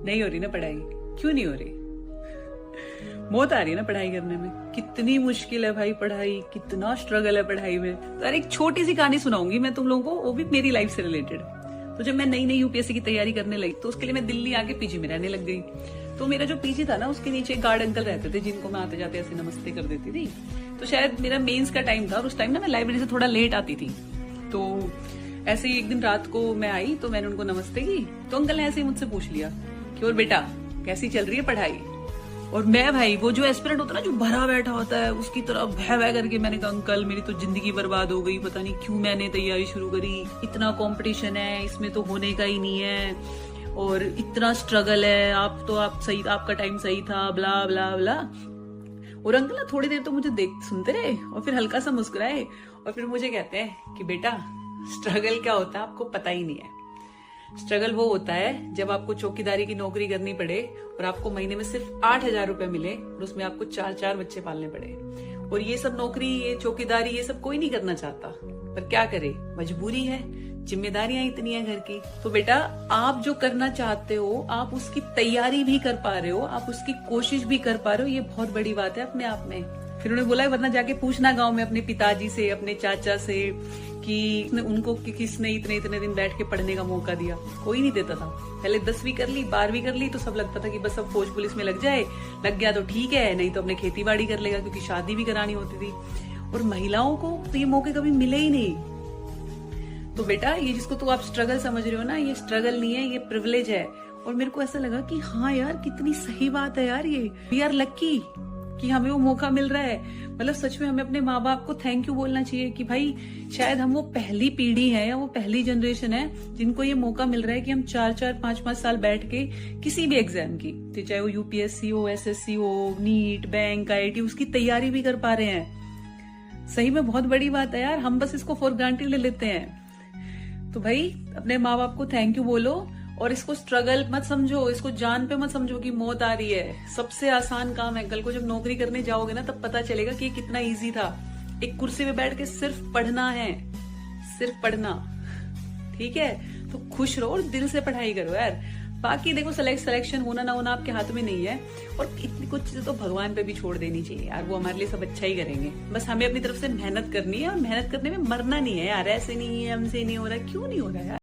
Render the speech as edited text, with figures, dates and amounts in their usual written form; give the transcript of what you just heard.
नहीं हो रही ना पढ़ाई? क्यों नहीं हो रही? मौत आ रही है ना पढ़ाई करने में। कितनी मुश्किल है भाई पढ़ाई, कितना स्ट्रगल है पढ़ाई में। तो यार एक छोटी सी कहानी सुनाऊंगी मैं तुम लोगों को, वो भी मेरी लाइफ से रिलेटेड। तो जब मैं नई नई यूपीएससी की तैयारी करने लगी तो उसके लिए मैं दिल्ली आके पीजी में रहने लग गई। तो मेरा जो पीजी था ना, उसके नीचे एक गार्ड अंकल रहते थे जिनको मैं आते जाते ऐसे नमस्ते कर देती थी। तो शायद मेरा मेंस का टाइम था और उस टाइम ना मैं लाइब्रेरी से थोड़ा लेट आती थी। तो ऐसे ही एक दिन रात को मैं आई तो मैंने उनको नमस्ते की। तो अंकल ने ऐसे ही मुझसे पूछ लिया कि और बेटा कैसी चल रही है पढ़ाई। और मैं भाई वो जो एस्पिरेंट होता है ना, जो भरा बैठा होता है, उसकी तरह भय भय करके मैंने कहा अंकल मेरी तो जिंदगी बर्बाद हो गई, पता नहीं क्यों मैंने तैयारी शुरू करी, इतना कंपटीशन है, इसमें तो होने का ही नहीं है और इतना स्ट्रगल है, आप सही, आपका टाइम सही था, ब्ला ब्ला ब्ला। और अंकल ना थोड़ी देर तो मुझे देख सुनते रहे और फिर हल्का सा मुस्कुराए और फिर मुझे कहते हैं कि बेटा स्ट्रगल क्या होता है आपको पता ही नहीं है। स्ट्रगल वो होता है जब आपको चौकीदारी की नौकरी करनी पड़े और आपको महीने में सिर्फ 8,000 रुपए मिले और उसमें आपको 4-4 बच्चे पालने पड़े। और ये सब नौकरी, ये चौकीदारी, ये सब कोई नहीं करना चाहता, पर क्या करे, मजबूरी है, जिम्मेदारियां इतनी है घर की। तो बेटा आप जो करना चाहते हो, आप उसकी तैयारी भी कर पा रहे हो, आप उसकी कोशिश भी कर पा रहे हो, ये बहुत बड़ी बात है अपने आप में। फिर उन्होंने बोला वरना जाके पूछना गांव में अपने पिताजी से, अपने चाचा से कि उनको किसने इतने इतने दिन बैठ के पढ़ने का मौका दिया। कोई नहीं देता था। पहले 10वीं कर ली, 12वीं कर ली तो सब लगता था कि बस अब फौज पुलिस में लग जाए, लग गया तो ठीक है, नहीं तो अपने खेती बाड़ी कर लेगा, क्योंकि शादी भी करानी होती थी। और महिलाओं को तो ये मौके कभी मिले ही नहीं। तो बेटा ये जिसको तो आप स्ट्रगल समझ रहे हो ना, ये स्ट्रगल नहीं है, ये प्रिविलेज है। और मेरे को ऐसा लगा कि हाँ यार कितनी सही बात है यार, ये वी आर लक्की कि हमें वो मौका मिल रहा है। मतलब सच में हमें अपने माँ बाप को थैंक यू बोलना चाहिए कि भाई शायद हम वो पहली पीढ़ी है या वो पहली जनरेशन है जिनको ये मौका मिल रहा है कि हम 4-4, 5-5 साल बैठ के किसी भी एग्जाम की, तो चाहे वो यूपीएससी हो, एसएससी हो, नीट, बैंक, आईआईटी, उसकी तैयारी भी कर पा रहे हैं। सही में बहुत बड़ी बात है यार, हम बस इसको फॉर ग्रांटेड ले लेते हैं। तो भाई अपने माँ बाप को थैंक यू बोलो और इसको स्ट्रगल मत समझो, इसको जान पे मत समझो कि मौत आ रही है। सबसे आसान काम है। कल को जब नौकरी करने जाओगे ना तब पता चलेगा कि ये कितना इजी था। एक कुर्सी पे बैठ के सिर्फ पढ़ना है, सिर्फ पढ़ना, ठीक है? तो खुश रहो और दिल से पढ़ाई करो यार। बाकी देखो सिलेक्शन होना ना होना आपके हाथ में नहीं है और इतनी कुछ चीजें तो भगवान पे भी छोड़ देनी चाहिए यार, वो हमारे लिए सब अच्छा ही करेंगे। बस हमें अपनी तरफ से मेहनत करनी है और मेहनत करने में मरना नहीं है यार। ऐसे नहीं है, हमसे नहीं हो रहा, क्यों नहीं हो रहा यार।